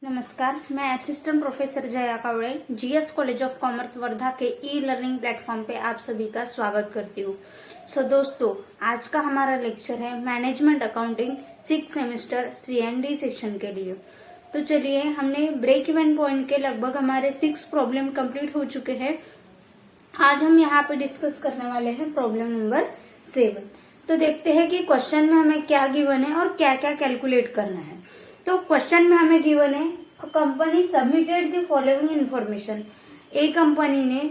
नमस्कार, मैं assistant professor Jaya Kawade GS college of commerce Wardha के ई लर्निंग प्लेटफॉर्म पे आप सभी का स्वागत करती हूँ। दोस्तों, आज का हमारा लेक्चर है management accounting 6 semester CND section के लिए। तो चलिए, हमने ब्रेक इवन पॉइंट के लगभग हमारे 6 प्रॉब्लम कंप्लीट हो चुके हैं। आज हम यहाँ पे डिस्कस करने वाले हैं प्रॉब्लम नंबर 7। तो देखते हैं कि क्वेश्चन में हमें क्या गिवन है और क्या क्या कैलकुलेट करना है। तो क्वेश्चन में हमें गिवन है company submitted the following information. A company ने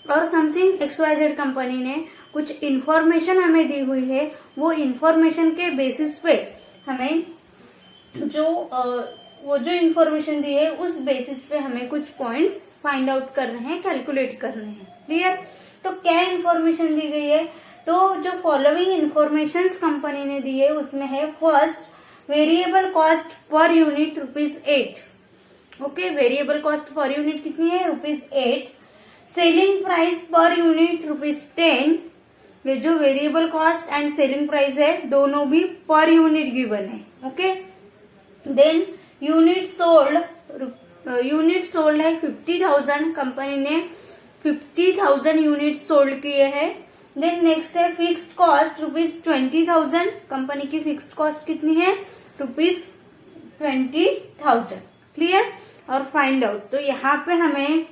और समथिंग XYZ कंपनी ने कुछ इंफॉर्मेशन हमें दी हुई है। वो इंफॉर्मेशन के बेसिस पे हमें वो जो इंफॉर्मेशन दी है उस बेसिस पे हमें कुछ पॉइंट्स फाइंड आउट करने हैं, कैलकुलेट करने हैं। क्लियर? तो क्या इंफॉर्मेशन दी गई है? तो जो फॉलोइंग इंफॉर्मेशन कंपनी ने दी है उसमें है first, variable cost per unit ₹8। Okay, variable cost per unit कितनी है? ₹8। Selling price per unit ₹10। ये जो variable cost and selling price है दोनों भी पर यूनिट गिवन है। ओके, देन यूनिट सोल्ड है 50,000। कंपनी ने 50,000 यूनिट सोल्ड किए हैं। देन नेक्स्ट है फिक्स्ड कॉस्ट ₹20,000। कंपनी की फिक्स्ड कॉस्ट कितनी है? ₹20,000। क्लियर? और फाइंड आउट, तो यहाँ पे हमें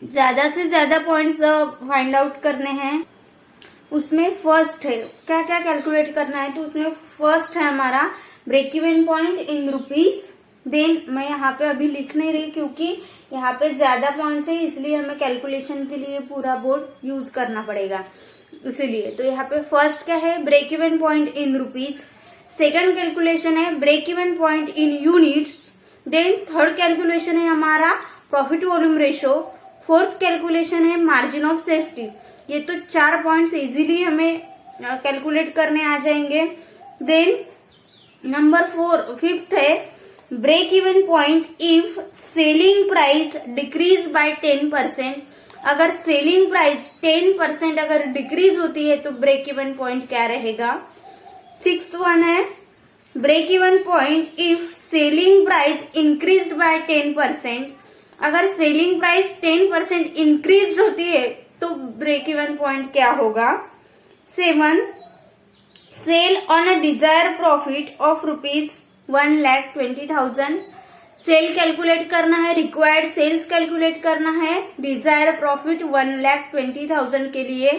ज्यादा से ज्यादा पॉइंट्स फाइंड आउट करने हैं। उसमें फर्स्ट है क्या क्या कैलकुलेट करना है। तो उसमें फर्स्ट है हमारा break even point in rupees. Then मैं यहाँ पे अभी लिख नहीं रही क्योंकि यहाँ पे ज्यादा पॉइंट्स है, इसलिए हमें कैलकुलेशन के लिए पूरा बोर्ड यूज करना पड़ेगा, इसीलिए। तो यहाँ पे फर्स्ट क्या है? Break even point in rupees. Second calculation है break even point in units. Then third calculation है हमारा profit volume ratio. Fourth calculation है मार्जिन ऑफ सेफ्टी। ये तो 4 पॉइंट्स इजीली हमें कैलकुलेट करने आ जाएंगे। देन नंबर 5th है break even point if selling price decrease by 10%। अगर सेलिंग प्राइस 10% अगर डिक्रीज होती है तो ब्रेक इवन पॉइंट क्या रहेगा? 6th वन है break even point if selling price increase by 10%। अगर सेलिंग प्राइस 10% इंक्रीज होती है तो ब्रेक इवन पॉइंट क्या होगा? 7 sale on a desire profit of ₹1,20,000। Sale calculate करना है, रिक्वायर्ड सेल्स कैलकुलेट करना है डिजायर प्रॉफिट 1,20,000 के लिए।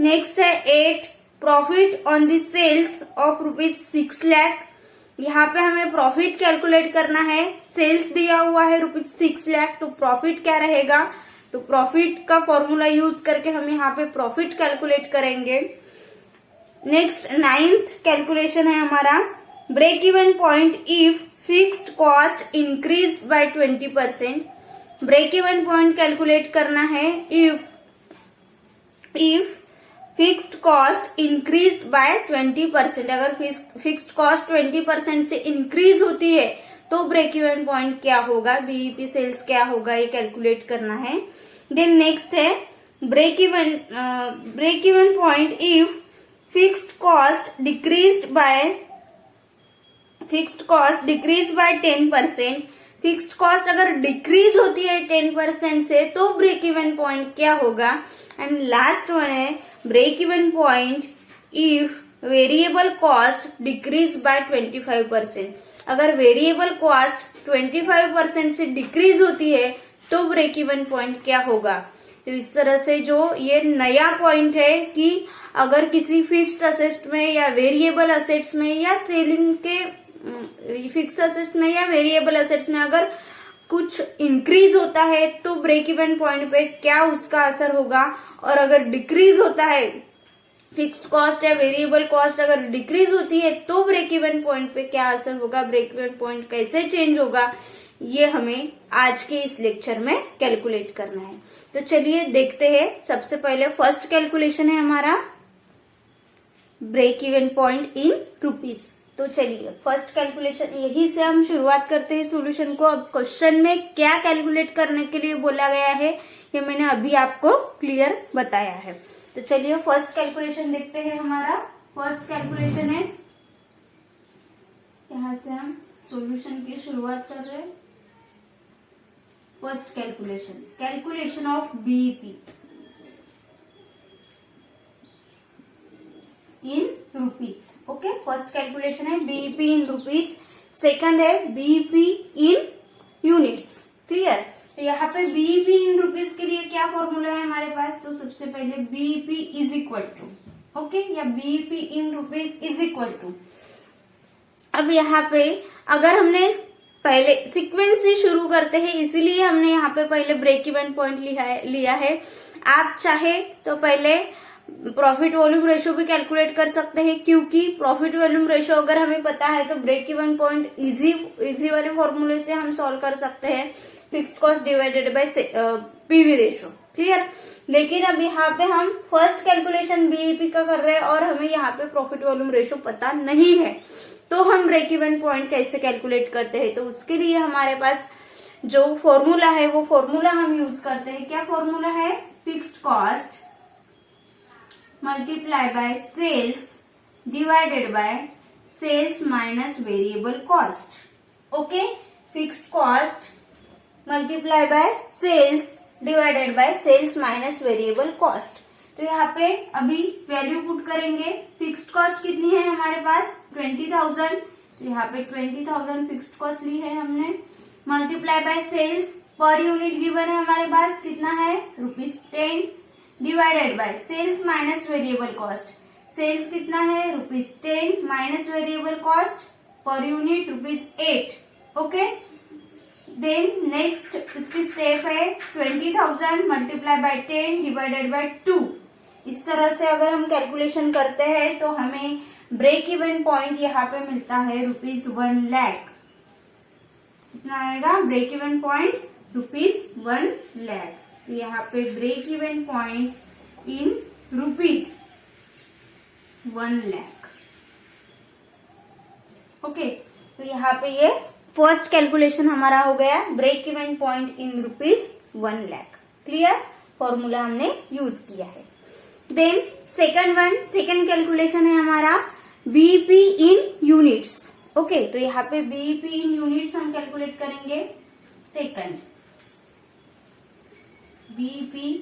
नेक्स्ट है 8 profit on the sales of ₹6 lakh. यहाँ पे हमें प्रॉफिट कैलकुलेट करना है। सेल्स दिया हुआ है ₹6 लाख, तो प्रॉफिट क्या रहेगा? तो प्रॉफिट का फॉर्मूला यूज करके हम यहाँ पे प्रॉफिट कैलकुलेट करेंगे। नेक्स्ट 9th कैलकुलेशन है हमारा break even point if fixed cost increase by 20%। Break even point calculate करना है if fixed cost increase by 20%। अगर फिक्स्ड कॉस्ट 20% से इंक्रीज होती है तो ब्रेक इवन पॉइंट क्या होगा? BEP सेल्स क्या होगा? ये कैलकुलेट करना है। देन नेक्स्ट है break even point if fixed cost decrease by 10%। Fixed cost अगर डिक्रीज होती है 10% से तो ब्रेक इवन पॉइंट क्या होगा? एंड लास्ट वन है break even point if variable cost decrease by 25%। अगर वेरिएबल कॉस्ट 25% से डिक्रीज होती है तो ब्रेक इवन पॉइंट क्या होगा? तो इस तरह से जो ये नया पॉइंट है कि अगर किसी फिक्स्ड असेट में या वेरिएबल असेट्स में या सेलिंग के फिक्स्ड असेट्स में या वेरिएबल असेट्स में अगर कुछ इंक्रीज होता है तो ब्रेक इवन पॉइंट पे क्या उसका असर होगा, और अगर डिक्रीज होता है फिक्स्ड कॉस्ट या वेरिएबल कॉस्ट अगर डिक्रीज होती है तो ब्रेक इवन पॉइंट पे क्या असर होगा, ब्रेक इवन पॉइंट कैसे चेंज होगा, ये हमें आज के इस लेक्चर में कैलकुलेट करना है। तो चलिए देखते हैं। सबसे पहले फर्स्ट कैलकुलेशन है हमारा break even point in rupees. तो चलिए फर्स्ट कैलकुलेशन यही से हम शुरुआत करते हैं सॉल्यूशन को। अब क्वेश्चन में क्या कैलकुलेट करने के लिए बोला गया है ये मैंने अभी आपको क्लियर बताया है। तो चलिए फर्स्ट कैलकुलेशन देखते हैं। हमारा फर्स्ट कैलकुलेशन है यहाँ से हम सॉल्यूशन की शुरुआत कर रहे हैं। First calculation of BEP in rupees. Okay, first calculation है बीईपी इन रुपीज, सेकंड है बीईपी इन यूनिट्स। क्लियर? तो यहाँ पे बीईपी इन रुपीज के लिए क्या फॉर्मूला है हमारे पास? तो सबसे पहले BEP is equal to, okay, या BEP in rupees is equal to. अब यहाँ पे अगर हमने पहले सीक्वेंस से शुरू करते हैं, इसीलिए हमने यहाँ पे पहले ब्रेक इवन पॉइंट लिया है। आप चाहे तो पहले प्रॉफिट वॉल्यूम रेशो भी कैलकुलेट कर सकते हैं, क्योंकि प्रॉफिट वॉल्यूम रेशो अगर हमें पता है तो ब्रेक इवन पॉइंट इजी वाले फॉर्मूले से हम सॉल्व कर सकते हैं, fixed cost divided by PV ratio. Clear? लेकिन अब यहाँ पे हम फर्स्ट कैलकुलेशन बीईपी का कर रहे हैं और हमें यहाँ पे प्रॉफिट वॉल्यूम रेशो पता नहीं है, तो हम ब्रेक इवन पॉइंट कैसे कैलकुलेट करते हैं? तो उसके लिए हमारे पास जो फॉर्मूला है वो फॉर्मूला हम यूज करते हैं। क्या फॉर्मूला है? Fixed cost multiply by sales divided by sales minus variable cost. Okay, fixed cost multiply by sales divided by sales minus variable cost. तो यहाँ पे अभी वैल्यू पुट करेंगे। फिक्स्ड कॉस्ट कितनी है हमारे पास? 20,000। तो यहाँ पे 20,000 फिक्स्ड कॉस्ट ली है हमने, multiply by sales per unit given है हमारे पास, कितना है? ₹10, divided by sales minus variable cost. Sales कितना है? ₹10 minus variable cost per unit ₹8। Okay, then next इसकी स्टेप है 20,000 मल्टीप्लाई बाय 10 डिवाइडेड बाय 2। इस तरह से अगर हम कैलकुलेशन करते हैं तो हमें ब्रेक इवन पॉइंट यहाँ पे मिलता है ₹1 लाख। कितना आएगा ब्रेक इवन पॉइंट? ₹1 लाख। तो यहाँ पे break even point in rupees 1 lakh. Okay, तो यहाँ पे ये फर्स्ट कैलकुलेशन हमारा हो गया, break even point in ₹1 lakh. Clear? Formula हमने यूज किया है। देन सेकंड कैलकुलेशन है हमारा बीईपी इन यूनिट्स। ओके, तो यहाँ पे बीईपी इन यूनिट्स हम कैलकुलेट करेंगे। Second BEP,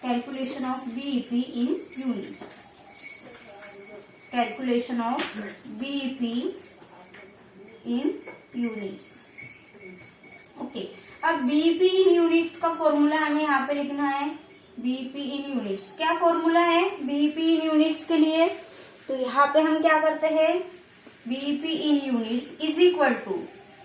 calculation of BEP in units, calculation of BEP in units. Okay, अब बीईपी इन यूनिट्स का फॉर्मूला हमें यहाँ पे लिखना है। बीईपी इन यूनिट्स क्या फॉर्मूला है बीईपी इन यूनिट्स के लिए? तो यहाँ पे हम क्या करते हैं? BEP in units is equal to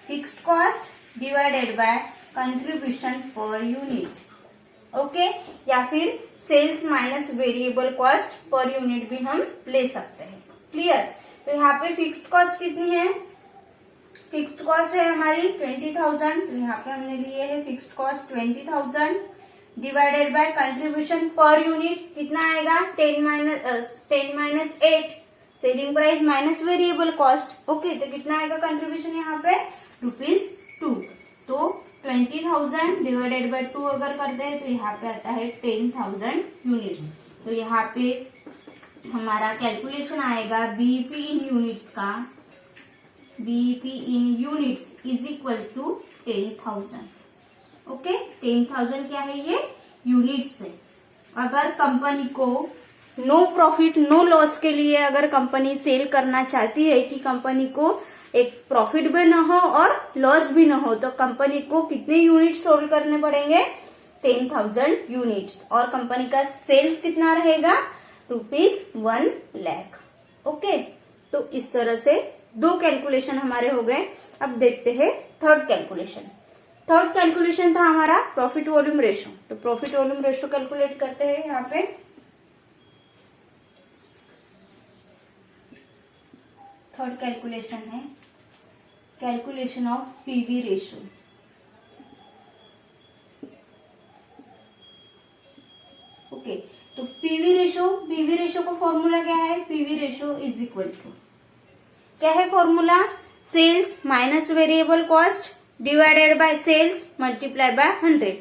fixed cost divided by contribution per unit. Okay, या फिर sales minus variable cost per unit भी हम ले सकते हैं। क्लियर? तो यहाँ पे फिक्स्ड कॉस्ट कितनी है? फिक्स्ड कॉस्ट है हमारी 20,000। तो यहाँ पे हमने लिए है fixed cost 20,000 divided by contribution per unit कितना आएगा? 10 minus 8 selling price minus variable cost. Okay, तो कितना आएगा कंट्रीब्यूशन यहाँ पे? ₹2। तो 20,000 डिवाइडेड बाय 2 अगर करते हैं तो यहाँ पे आता है 10,000 यूनिट्स। तो यहाँ पे हमारा कैलकुलेशन आएगा बीईपी इन यूनिट्स का, BEP in units is equal to 10,000। Okay, 10,000 क्या है? ये यूनिट्स है। अगर कंपनी को नो प्रॉफिट नो लॉस के लिए अगर कंपनी सेल करना चाहती है कि कंपनी को एक प्रॉफिट भी न हो और लॉस भी न हो, तो कंपनी को कितने यूनिट सोल्ड करने पड़ेंगे? 10,000 यूनिट्स। और कंपनी का सेल्स कितना रहेगा? ₹1 लाख। ओके, तो इस तरह से 2 कैलकुलेशन हमारे हो गए। अब देखते हैं थर्ड कैलकुलेशन। थर्ड कैलकुलेशन था हमारा प्रॉफिट वॉल्यूम रेशो। तो प्रॉफिट वॉल्यूम रेशो कैलकुलेट करते हैं। यहाँ पे थर्ड कैलकुलेशन है calculation of PV ratio. Okay, तो पीवी रेशो का फॉर्मूला क्या है? PV ratio is equal to क्या है formula? Sales minus variable cost divided by sales multiply by 100,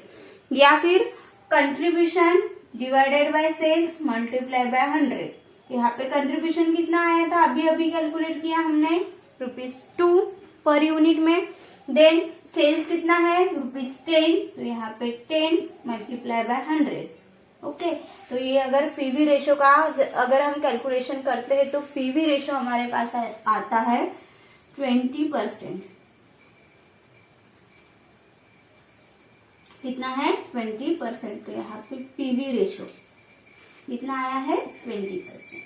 या फिर contribution divided by sales multiply by 100, यहाँ पे कंट्रीब्यूशन कितना आया था, अभी अभी कैलकुलेट किया हमने, ₹2 पर यूनिट में। देन सेल्स कितना है, ₹10, तो यहाँ पे 10 मल्टीप्लाई बाय 100। ओके, तो ये अगर पीवी रेशो का अगर हम कैलकुलेशन करते हैं तो पीवी रेशो हमारे पास आता है 20%। कितना है, 20%। तो यहाँ पे पीवी रेशो कितना आया है, 20%।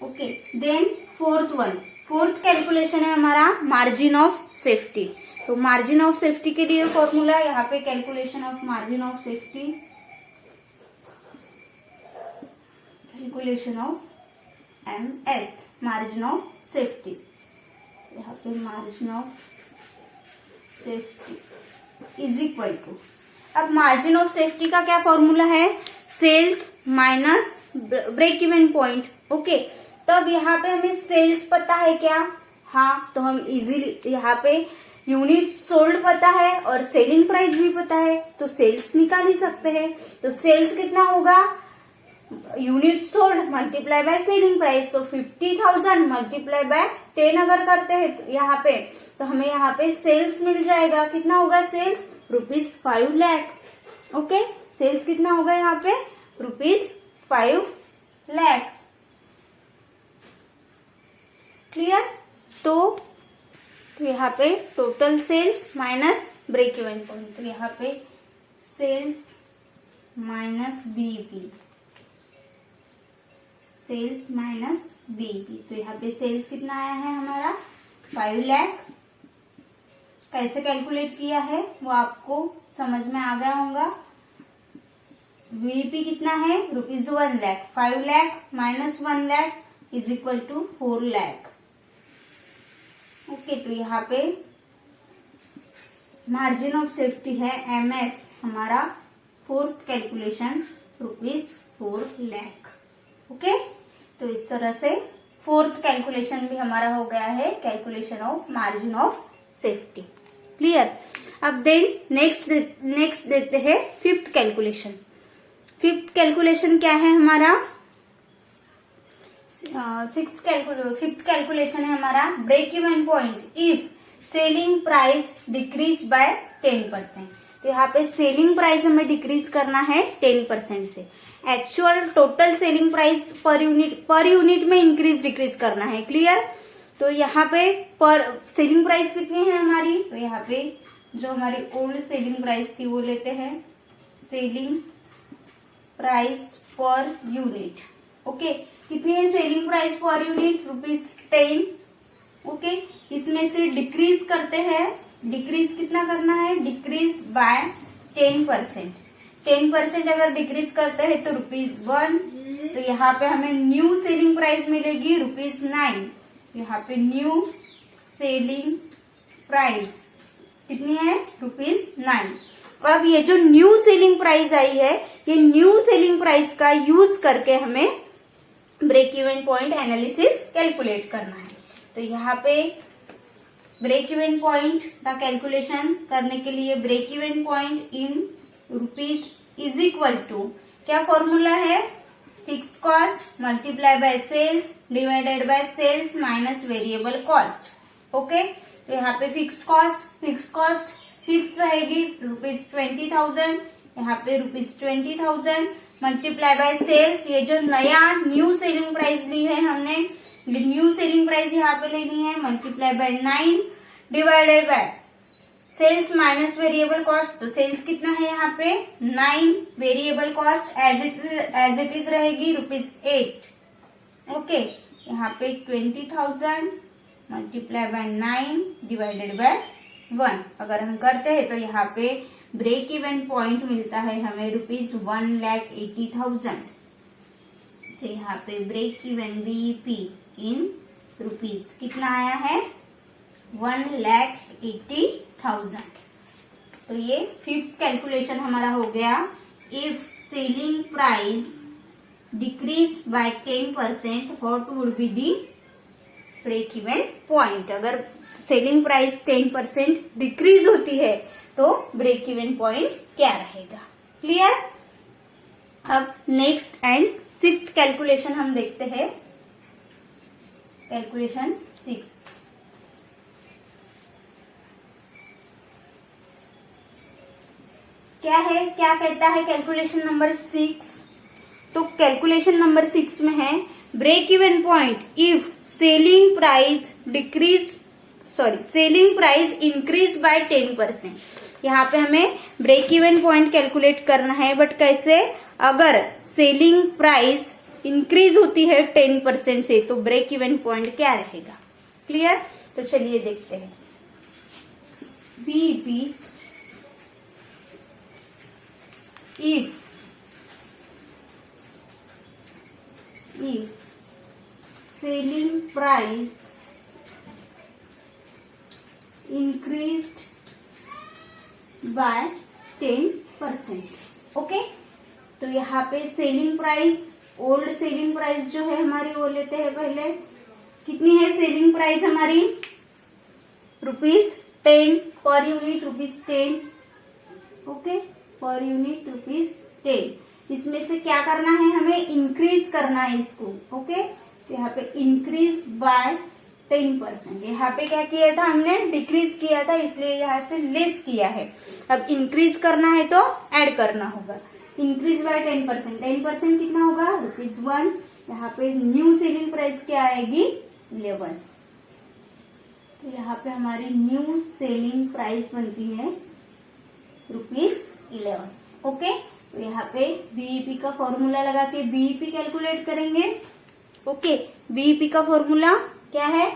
ओके, देन फोर्थ कैलकुलेशन है हमारा मार्जिन ऑफ सेफ्टी। तो मार्जिन ऑफ सेफ्टी के लिए फॉर्मूला यहाँ पे, calculation of margin of safety, calculation of MS, margin of safety. यहाँ पे margin of safety is equal to, अब मार्जिन ऑफ सेफ्टी का क्या फॉर्मूला है, sales minus break even point. Okay, तो अब यहाँ पे हमें सेल्स पता है क्या, हाँ, तो हम इजीली यहाँ पे यूनिट सोल्ड पता है और सेलिंग प्राइस भी पता है, तो सेल्स निकाल ही सकते हैं। तो सेल्स कितना होगा, unit sold multiply by selling price, तो 50,000 मल्टीप्लाई बाय 10 अगर करते हैं तो यहाँ पे, तो हमें यहाँ पे सेल्स मिल जाएगा। कितना होगा सेल्स, ₹5 लाख। ओके, सेल्स कितना होगा यहाँ पे, ₹5 लाख। क्लियर, तो यहाँ पे total sales minus break even point, तो यहाँ पे sales minus BP, sales minus BP, तो यहाँ पे सेल्स कितना आया है हमारा, 5 लाख। कैसे कैलकुलेट किया है वो आपको समझ में आ गया होगा। बीपी कितना है, ₹1 lakh, 5 lakh minus 1 lakh is equal to 4 lakh. Okay, तो यहाँ पे मार्जिन ऑफ सेफ्टी है MS हमारा, फोर्थ कैलकुलेशन ₹4 लाख। ओके, तो इस तरह से फोर्थ कैलकुलेशन भी हमारा हो गया है, calculation of margin of safety. Clear, अब देन नेक्स्ट देखते हैं फिफ्थ कैलकुलेशन। फिफ्थ कैलकुलेशन क्या है हमारा, फिफ्थ कैलकुलेशन है हमारा break even point if selling price decrease by 10%। तो यहाँ पे सेलिंग प्राइस हमें डिक्रीज करना है 10% से, actual total selling price per unit में इंक्रीज डिक्रीज करना है। क्लियर, तो यहाँ पे पर सेलिंग प्राइस कितनी है हमारी, तो यहाँ पे जो हमारी ओल्ड सेलिंग प्राइस थी वो लेते हैं, सेलिंग प्राइस पर यूनिट। ओके, कितनी है selling price per unit, ₹10। Okay, इसमें से डिक्रीज करते हैं, डिक्रीज कितना करना है, डिक्रीज बाय 10%। 10% अगर डिक्रीज करते हैं तो ₹1, तो यहाँ पे हमें न्यू सेलिंग प्राइस मिलेगी ₹9। यहाँ पे न्यू सेलिंग प्राइस कितनी है, ₹9। अब ये जो न्यू सेलिंग प्राइस आई है, ये न्यू सेलिंग प्राइस का यूज करके हमें break even point analysis calculate करना है। तो यहाँ पे ब्रेक इवन पॉइंट का कैलकुलेशन करने के लिए break even point in rupees is equal to, क्या फॉर्मूला है, fixed cost multiply by sales divided by sales minus variable cost. Okay, तो यहाँ पे फिक्स्ड कॉस्ट फिक्स रहेगी ₹20,000, यहाँ पे ₹20,000 मल्टीप्लाई बाय सेल्स, ये जो नया न्यू सेलिंग प्राइस ली है हमने, ये न्यू सेलिंग प्राइस यहाँ पे लेनी है, multiply by 9 divided by sales minus variable cost. तो सेल्स कितना है यहाँ पे 9, variable cost as it is रहेगी ₹8। ओके, यहाँ पे 20,000 मल्टीप्लाई बाय 9 डिवाइडेड बाय 1 अगर हम करते हैं तो यहाँ पे ब्रेक इवन पॉइंट मिलता है हमें ₹1,80,000। तो यहाँ पे break even BEP in rupees कितना आया है, 1,80,000। तो ये फिफ्थ कैलकुलेशन हमारा हो गया, if selling price decrease by 10% what would be the break even point. अगर सेलिंग प्राइस 10% डिक्रीज होती है तो ब्रेक इवन पॉइंट क्या रहेगा। क्लियर, अब नेक्स्ट एंड सिक्स्थ कैलकुलेशन हम देखते हैं। कैलकुलेशन सिक्स्थ, क्या है, क्या कहता है कैलकुलेशन नंबर 6? तो कैलकुलेशन नंबर 6 में है break even point if selling price increase by 10%। यहाँ पे हमें ब्रेक इवन पॉइंट कैलकुलेट करना है, बट कैसे? अगर सेलिंग प्राइस इंक्रीज होती है 10% से तो ब्रेक इवन पॉइंट क्या रहेगा? क्लियर? तो चलिए देखते हैं। BEP if selling price increased by 10%। Okay, तो यहाँ पे selling price, old selling price जो है हमारी वो लेते हैं पहले। कितनी है सेलिंग प्राइस हमारी? ₹10 per unit, ₹10। Okay, per unit ₹10। इसमें से क्या करना है हमें? इंक्रीज करना है इसको। ओके, तो यहाँ पे इंक्रीज बाय 10%। यहाँ पे क्या किया था हमने? डिक्रीज किया था, इसलिए यहाँ से लेस किया है। अब इंक्रीज करना है तो ऐड करना होगा। इंक्रीज बाय 10%, 10% कितना होगा? ₹1। यहाँ पे न्यू सेलिंग प्राइस क्या आएगी? 11। तो यहाँ पे हमारी न्यू सेलिंग प्राइस बनती है ₹11। ओके, तो यहाँ पे बीईपी का फॉर्मूला लगा के बीईपी कैलकुलेट करेंगे। ओके, बीईपी का फॉर्मूला क्या है?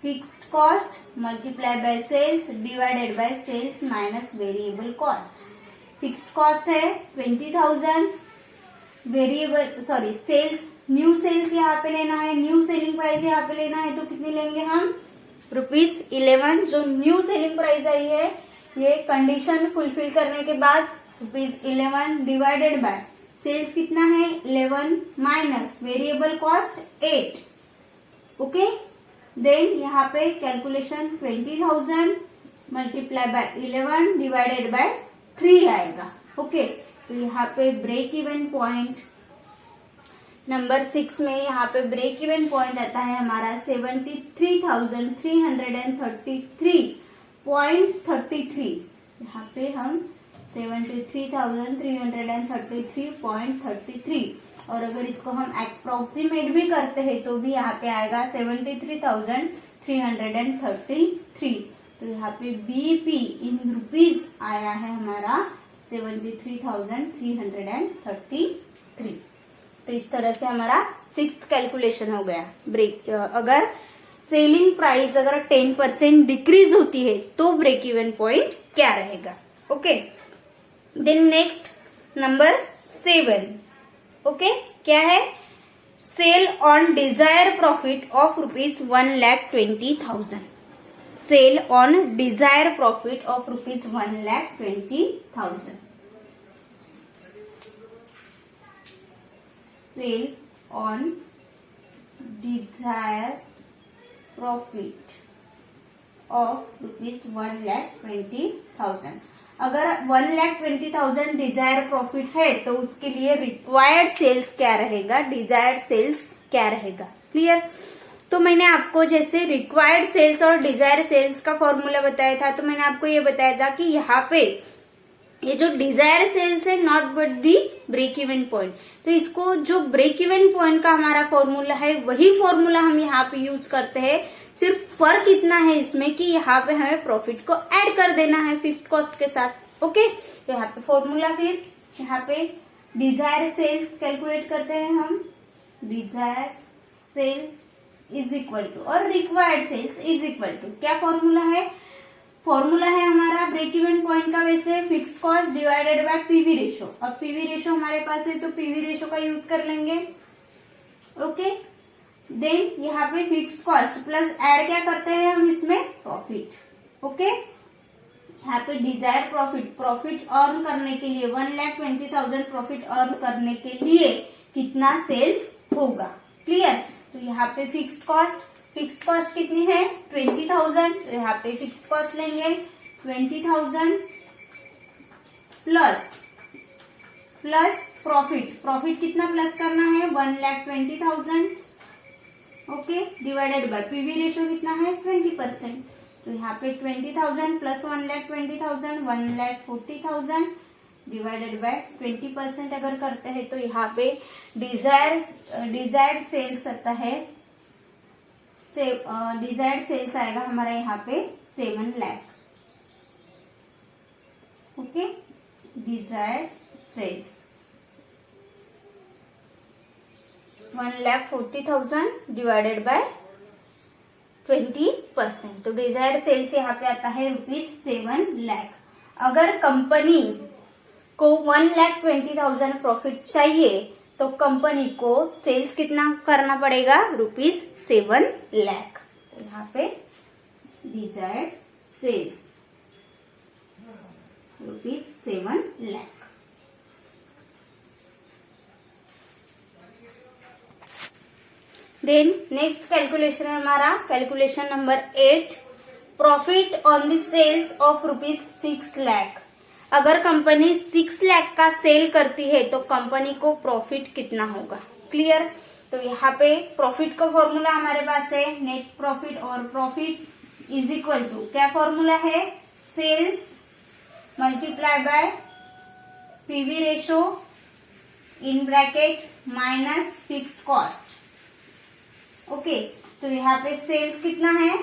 Fixed cost multiply by sales divided by sales minus variable cost. Fixed cost है 20,000, सेल्स, न्यू सेल्स यहाँ पे लेना है, न्यू सेलिंग प्राइस यहाँ पे लेना है, तो कितनी लेंगे हम? ₹11। जो न्यू सेलिंग प्राइस आई है ये कंडीशन फुलफिल करने के बाद ₹11 डिवाइडेड बाय सेल्स कितना है? 11 minus variable cost 8। Okay, then यहाँ पे calculation 20,000 multiply by 11 divided by 3 आएगा। ओके, तो यहाँ पे ब्रेक इवन पॉइंट नंबर 6 में यहाँ पे ब्रेक इवन पॉइंट आता है हमारा 73,333.33। यहाँ पे हम 73,333.33, और अगर इसको हम अप्रोक्सीमेट भी करते हैं तो भी यहाँ पे आएगा 73,333। तो यहाँ पे बीईपी इन रुपीज आया है हमारा 73,333। तो इस तरह से हमारा 6th कैलकुलेशन हो गया। ब्रेक, अगर सेलिंग प्राइस अगर 10% डिक्रीज होती है तो ब्रेक इवन पॉइंट क्या रहेगा? Okay, then next number 7। Okay, क्या है? Sale on desire profit of ₹1,20,000। Sale on desire profit of ₹1,20,000। Sale on desire profit of ₹1,20,000। अगर 1,20,000 डिजायर प्रॉफिट है तो उसके लिए रिक्वायर्ड सेल्स क्या रहेगा? डिजायर्ड सेल्स क्या रहेगा? क्लियर? तो मैंने आपको जैसे रिक्वायर्ड सेल्स और डिजायर सेल्स का फॉर्मूला बताया था, तो मैंने आपको ये बताया था कि यहाँ पे ये जो डिजायर सेल्स है not but the break even point, तो इसको जो ब्रेक इवन पॉइंट का हमारा फॉर्मूला है वही फॉर्मूला हम यहाँ पे यूज करते हैं। सिर्फ फर्क इतना है इसमें कि यहाँ पे हमें प्रॉफिट को ऐड कर देना है फिक्स्ड कॉस्ट के साथ। ओके, तो यहाँ पे फॉर्मूला, फिर यहाँ पे डिजायर सेल्स कैलकुलेट करते हैं हम। Desired sales is equal to, और required sales is equal to, क्या फॉर्मूला है? फॉर्मूला है हमारा ब्रेक इवन पॉइंट का वैसे fixed cost divided by PV ratio. अब पीवी रेशो हमारे पास है तो पीवी रेशो का यूज कर लेंगे। ओके, देन यहाँ पे फिक्स्ड कॉस्ट प्लस ऐड क्या करते हैं हम इसमें? प्रॉफिट। ओके, यहाँ पे डिजायर प्रॉफिट अर्न करने के लिए 1,20,000 प्रॉफिट अर्न करने के लिए कितना सेल्स होगा? क्लियर? तो यहाँ पे फिक्स्ड कॉस्ट कितनी है? 20,000। तो यहाँ पे फिक्स्ड कॉस्ट लेंगे 20,000 प्लस प्रॉफिट कितना प्लस करना है, 1,20,000, okay, divided by PV ratio कितना है 20%, तो यहाँ पे 20,000 प्लस 1,20,000 1,40,000 डिवाइडेड बाय 20% अगर करते हैं तो यहाँ पे डिजायर्ड सेल्स आता है, डिजायर्ड सेल्स आएगा हमारा यहाँ पे 7 lakh, okay, desired sales 1,40,000 divided by 20%, तो डिजायर्ड सेल्स यहाँ पे आता है ₹7 लाख। अगर कंपनी को 1,20,000 प्रॉफिट चाहिए तो कंपनी को सेल्स कितना करना पड़ेगा, ₹7 लाख। तो यहाँ पे desired sales ₹7 lakh. Then next calculation है हमारा calculation number 8, profit on the sales of ₹6 lakh. अगर कंपनी 6 लाख का सेल करती है तो कंपनी को प्रॉफिट कितना होगा, क्लियर। तो यहाँ पे प्रॉफिट का फॉर्मूला हमारे पास है नेट प्रॉफिट, और प्रॉफिट इज इक्वल टू क्या फॉर्मूला है, sales multiply by PV ratio in bracket minus fixed cost, okay. तो यहाँ पे सेल्स कितना है,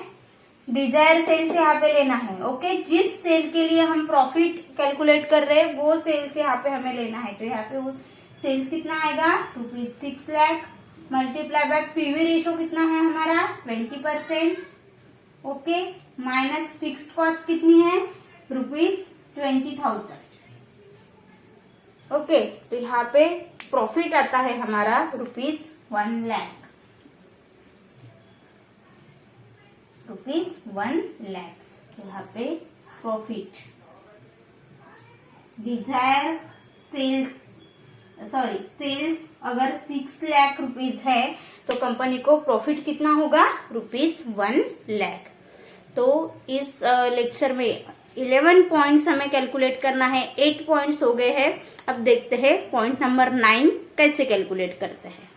डिजायर सेल्स यहाँ पे लेना है, ओके। जिस सेल के लिए हम प्रॉफिट कैलकुलेट कर रहे हैं वो सेल्स यहाँ पे हमें लेना है, तो यहाँ पे वो सेल्स कितना आएगा, ₹6 lakh multiply by PV ratio कितना है हमारा 20%, ओके, माइनस फिक्स्ड कॉस्ट कितनी है ₹20,000, ओके। तो यहाँ पे प्रॉफिट आता है हमारा ₹1 लाख, ₹1 लाख। यहाँ पे प्रॉफिट डिजायर सेल्स अगर 6 लाख रुपीज है तो कंपनी को प्रॉफिट कितना होगा, ₹1 लाख। तो इस लेक्चर में 11 पॉइंट्स हमें कैलकुलेट करना है, 8 पॉइंट्स हो गए हैं। अब देखते हैं पॉइंट नंबर 9 कैसे कैलकुलेट करते हैं।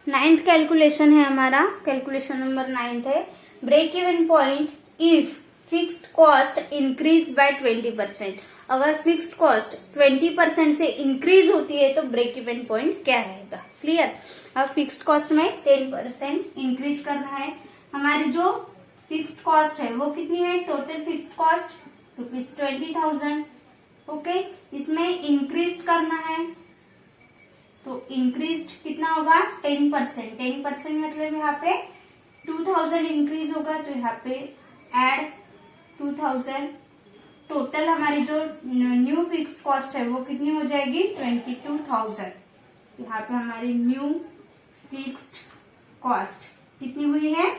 9th कैलकुलेशन है हमारा, कैलकुलेशन नंबर 9 है, break even point if fixed cost increase by 20%। अगर फिक्स्ड कॉस्ट 20% से इंक्रीज होती है तो ब्रेक इवन पॉइंट क्या रहेगा, क्लियर। अब फिक्स्ड कॉस्ट में 10% इंक्रीज करना है। हमारी जो फिक्स्ड कॉस्ट है वो कितनी है, टोटल फिक्स्ड कॉस्ट ₹20,000, ओके। इसमें इंक्रीज करना है तो इंक्रीज कितना होगा 10%, 10% मतलब यहाँ पे 2,000 इंक्रीज होगा, तो यहाँ पे एड 2,000। टोटल हमारी जो न्यू फिक्स्ड कॉस्ट है वो कितनी हो जाएगी 22,000। यहाँ पे हमारी न्यू फिक्स्ड कॉस्ट कितनी हुई है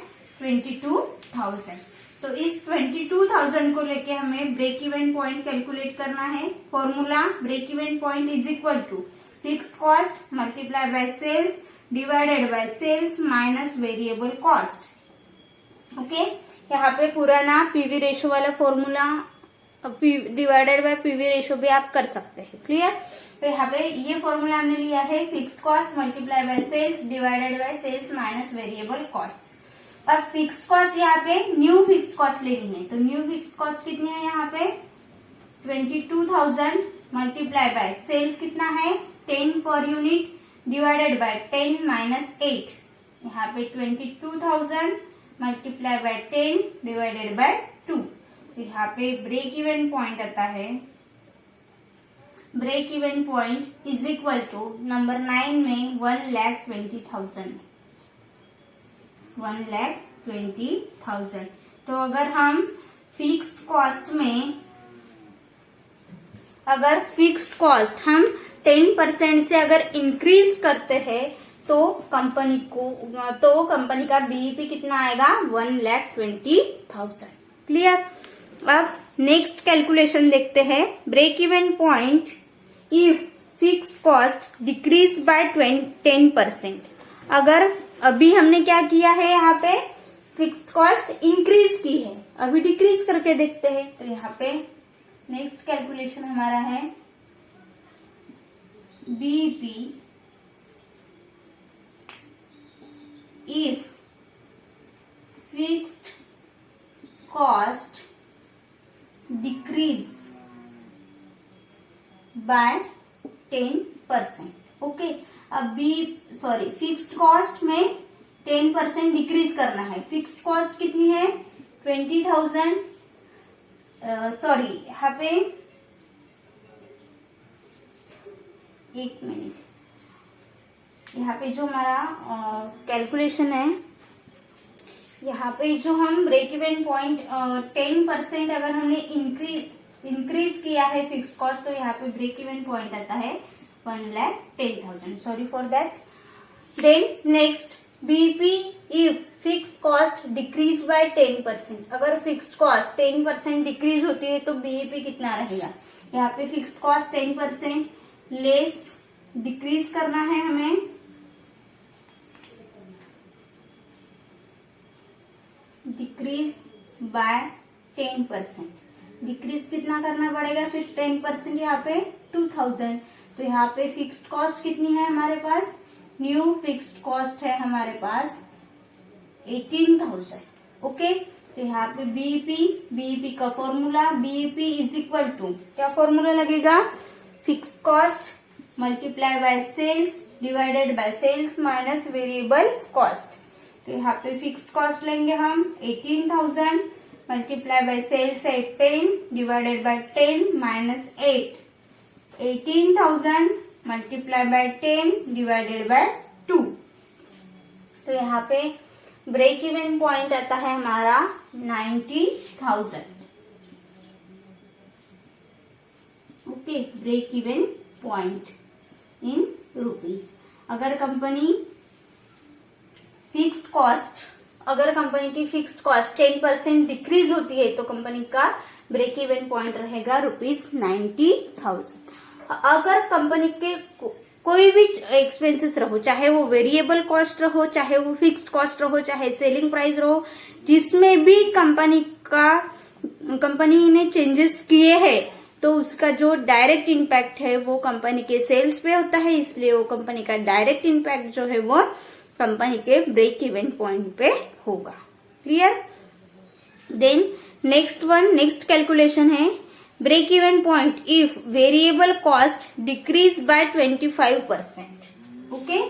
22,000। तो इस 22,000 को लेके हमें ब्रेक इवन पॉइंट कैलकुलेट करना है। Formula break even point is equal to fixed cost multiply by sales divided by sales minus variable cost, okay. यहाँ पे पुराना पीवी रेशो वाला formula divided by PV ratio भी आप कर सकते हैं, क्लियर। तो यहाँ पे ये फॉर्मूला हमने लिया है fixed cost multiply by sales divided by sales minus variable cost. अब फिक्स्ड कॉस्ट यहाँ पे न्यू फिक्स्ड कॉस्ट लेनी है, तो न्यू फिक्स्ड कॉस्ट कितनी है यहाँ पे 22,000 मल्टीप्लाई बाय सेल्स कितना है 10 per unit divided by 10 minus 8। यहाँ पे 22,000 मल्टीप्लाई बाय 10 डिवाइडेड बाय 2। तो यहाँ पे ब्रेक इवन पॉइंट आता है, break even point is equal to number 9 में 1,20,000, 1,20,000। तो अगर हम फिक्स्ड कॉस्ट में अगर फिक्स्ड कॉस्ट हम 10% से अगर इंक्रीज करते हैं तो कंपनी का बीईपी कितना आएगा 1,20,000, क्लियर। अब नेक्स्ट कैलकुलेशन देखते हैं, break even point if fixed cost decrease by 10%। अगर अभी हमने क्या किया है यहाँ पे फिक्स्ड कॉस्ट इंक्रीज की है, अभी डिक्रीज करके देखते हैं। तो यहाँ पे नेक्स्ट कैलकुलेशन हमारा है BEP if fixed cost decrease by 10%. Okay, अब फिक्स्ड कॉस्ट में 10% डिक्रीज करना है। फिक्स्ड कॉस्ट कितनी है? 20,000। यहाँ पे एक मिनट, यहाँ पे जो हमारा कैलकुलेशन है, यहाँ पे जो हम ब्रेक इवन पॉइंट 10% अगर हमने इंक्रीज किया है फिक्स्ड कॉस्ट, तो यहाँ पे ब्रेक इवन पॉइंट आता है 1,10,000। Sorry for that. Then next, BEP if fixed cost decrease by 10%। अगर फिक्स्ड कॉस्ट 10% डिक्रीज होती है तो बीईपी कितना रहेगा? यहाँ पे फिक्स्ड कॉस्ट 10% लेस डिक्रीज करना है हमें, डिक्रीज बाय 10%। डिक्रीज कितना करना पड़ेगा फिर? 10%, यहाँ पे 2,000। तो यहाँ पे फिक्स्ड कॉस्ट कितनी है हमारे पास? न्यू फिक्स्ड कॉस्ट है हमारे पास 18,000। ओके, तो यहाँ पे बीईपी का formula, BEP is equal to, क्या फॉर्मूला लगेगा? Fixed cost multiply by sales divided by sales minus variable cost. तो यहाँ पे फिक्स्ड कॉस्ट लेंगे हम 18,000 मल्टीप्लाई बाय सेल्स है 10 divided bye 10 minus 8। 18,000 multiply by 10 divided bye 2। तो यहाँ पे ब्रेक इवन पॉइंट आता है हमारा 90,000। Okay, break even point in rupees. अगर कंपनी की फिक्स्ड कॉस्ट 10% डिक्रीज होती है तो कंपनी का ब्रेक इवन पॉइंट रहेगा ₹90,000। अगर कंपनी के कोई भी एक्सपेंसेस रहो, चाहे वो वेरिएबल कॉस्ट रहो, चाहे वो फिक्स्ड कॉस्ट रहो, चाहे सेलिंग प्राइस रहो, जिसमें भी कंपनी ने चेंजेस किए हैं, तो उसका जो डायरेक्ट इम्पैक्ट है वो कंपनी के सेल्स पे होता है, इसलिए वो कंपनी का डायरेक्ट इम्पैक्ट जो है वो कंपनी के ब्रेक इवन पॉइंट पे होगा। क्लियर? देन नेक्स्ट कैलकुलेशन है break even point if variable cost decrease by 25%। Okay,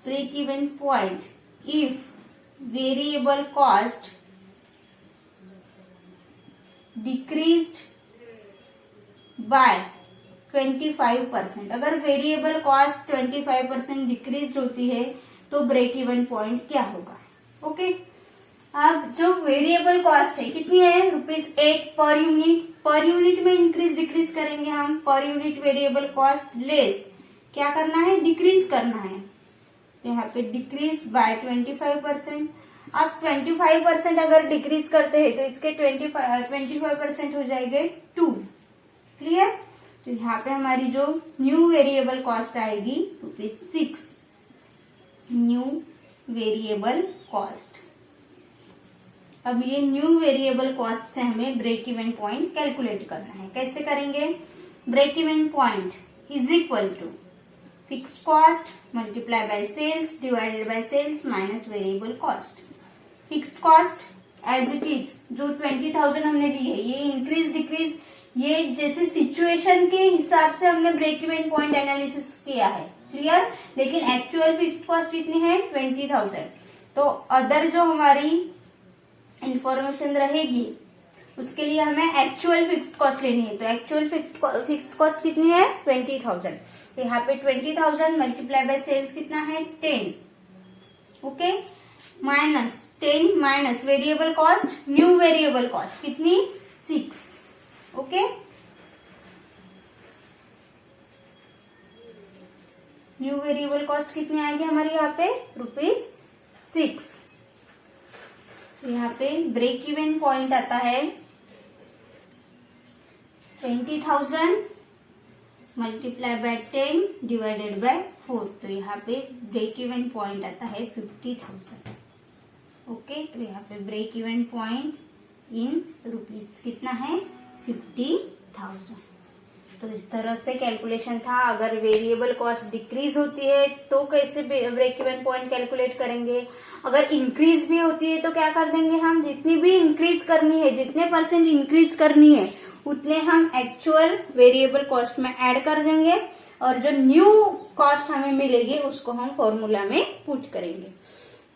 break even point if variable cost decreased by 25%। अगर वेरिएबल कॉस्ट 25% डिक्रीज होती है तो ब्रेक इवन पॉइंट क्या होगा? ओके, अब जो वेरिएबल कॉस्ट है कितनी है? ₹8 पर यूनिट। पर यूनिट में इंक्रीज डिक्रीज करेंगे हम। Per unit variable cost less क्या करना है? डिक्रीज करना है। यहाँ पे डिक्रीज बाय 25%। अब 25% अगर डिक्रीज करते हैं तो इसके 25% हो जाएंगे 2। क्लियर? तो यहाँ पे हमारी जो न्यू वेरिएबल कॉस्ट आएगी ₹6। New variable cost. अब ये न्यू वेरिएबल कॉस्ट से हमें ब्रेक इवन पॉइंट कैलकुलेट करना है। कैसे करेंगे? Break even point is equal to fixed cost multiply by sales divided by sales minus variable cost. Fixed cost as it is जो 20,000 हमने ली है, ये इंक्रीज डिक्रीज ये जैसे सिचुएशन के हिसाब से हमने ब्रेक इवन पॉइंट एनालिसिस किया है। क्लियर? लेकिन एक्चुअल फिक्स्ड कॉस्ट कितनी है? 20,000। तो अदर जो हमारी इंफॉर्मेशन रहेगी उसके लिए हमें एक्चुअल फिक्स्ड कॉस्ट लेनी है। तो एक्चुअल फिक्स्ड कॉस्ट कितनी है? 20,000। तो यहाँ पे 20,000 मल्टीप्लाई बाय सेल्स कितना है? 10। Okay, minus 10 minus variable cost, new variable cost कितनी? 6। ओके, न्यू वेरिएबल कॉस्ट कितनी आएगी हमारी यहाँ पे? ₹6। यहाँ पे ब्रेक इवन पॉइंट आता है 20,000 मल्टीप्लाई बाय 10 डिवाइडेड बाय 4। तो यहाँ पे ब्रेक इवन पॉइंट आता है 50,000। ओके, तो यहाँ पे break even point in rupees कितना है? 50,000। तो इस तरह से कैलकुलेशन था। अगर वेरिएबल कॉस्ट डिक्रीज होती है तो कैसे ब्रेक इवन पॉइंट कैलकुलेट करेंगे, अगर इंक्रीज भी होती है तो क्या कर देंगे हम, जितनी भी इंक्रीज करनी है, जितने % इंक्रीज करनी है उतने हम एक्चुअल वेरिएबल कॉस्ट में ऐड कर देंगे और जो न्यू कॉस्ट हमें मिलेगी उसको हम फॉर्मूला में पुट करेंगे।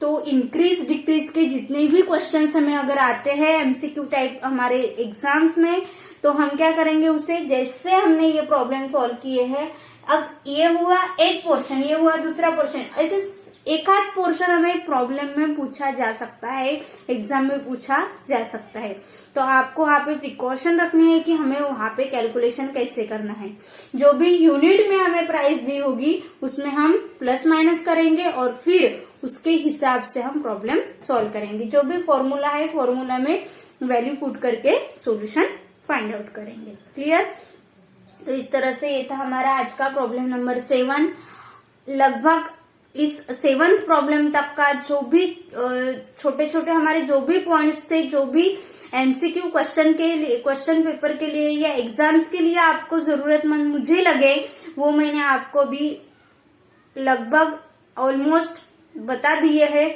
तो इंक्रीज डिक्रीज के जितने भी क्वेश्चंस हमें अगर आते हैं एमसीक्यू टाइप हमारे एग्जाम्स में, तो हम क्या करेंगे, उसे जैसे हमने ये प्रॉब्लम सॉल्व किए हैं, अब ये हुआ एक पोर्शन, ये हुआ दूसरा पोर्शन, ऐसे एक आध पोर्शन हमें प्रॉब्लम में पूछा जा सकता है, एग्जाम में पूछा जा सकता है। तो आपको वहां पे प्रिकॉशन रखनी है कि हमें वहां पे कैलकुलेशन कैसे करना है। जो भी यूनिट में हमें प्राइस दी होगी उसमें हम प्लस माइनस करेंगे और फिर उसके हिसाब से हम प्रॉब्लम सॉल्व करेंगे। जो भी फॉर्मूला है फॉर्मूला में वैल्यू पुट करके सॉल्यूशन फाइंड आउट करेंगे। क्लियर? तो इस तरह से ये था हमारा आज का प्रॉब्लम नंबर 7। लगभग इस 7th प्रॉब्लम तक का जो भी छोटे छोटे हमारे जो भी पॉइंट्स थे, जो भी एमसीक्यू क्वेश्चन के लिए, क्वेश्चन पेपर के लिए या एग्जाम्स के लिए आपको जरूरतमंद मुझे लगे, वो मैंने आपको भी लगभग ऑलमोस्ट बता दिए है।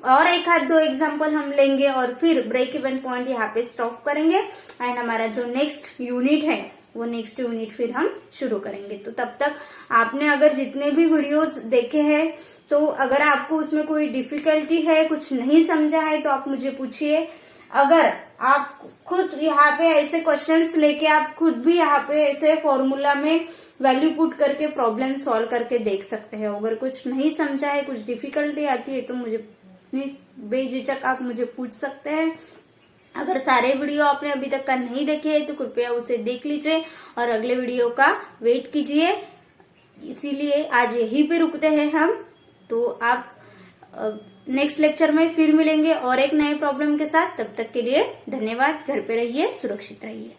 और एक आध दो एग्जाम्पल हम लेंगे और फिर ब्रेक इवन पॉइंट यहाँ पे स्टॉप करेंगे एंड हमारा जो नेक्स्ट यूनिट है वो नेक्स्ट यूनिट फिर हम शुरू करेंगे। तो तब तक आपने अगर जितने भी वीडियोस देखे हैं, तो अगर आपको उसमें कोई डिफिकल्टी है, कुछ नहीं समझा है, तो आप मुझे पूछिए। अगर आप खुद यहाँ पे ऐसे क्वेश्चंस लेके आप खुद भी यहाँ पे ऐसे फॉर्मूला में वैल्यू पुट करके प्रॉब्लम सॉल्व करके देख सकते हैं। अगर कुछ नहीं समझा है, कुछ डिफिकल्टी आती है, तो मुझे बेझिझक आप मुझे पूछ सकते हैं। अगर सारे वीडियो आपने अभी तक का नहीं देखे हैं तो कृपया उसे देख लीजिए और अगले वीडियो का वेट कीजिए। इसीलिए आज यहीं पे रुकते हैं हम। तो आप नेक्स्ट लेक्चर में फिर मिलेंगे और एक नए प्रॉब्लम के साथ। तब तक के लिए धन्यवाद। घर पे रहिए, सुरक्षित रहिए।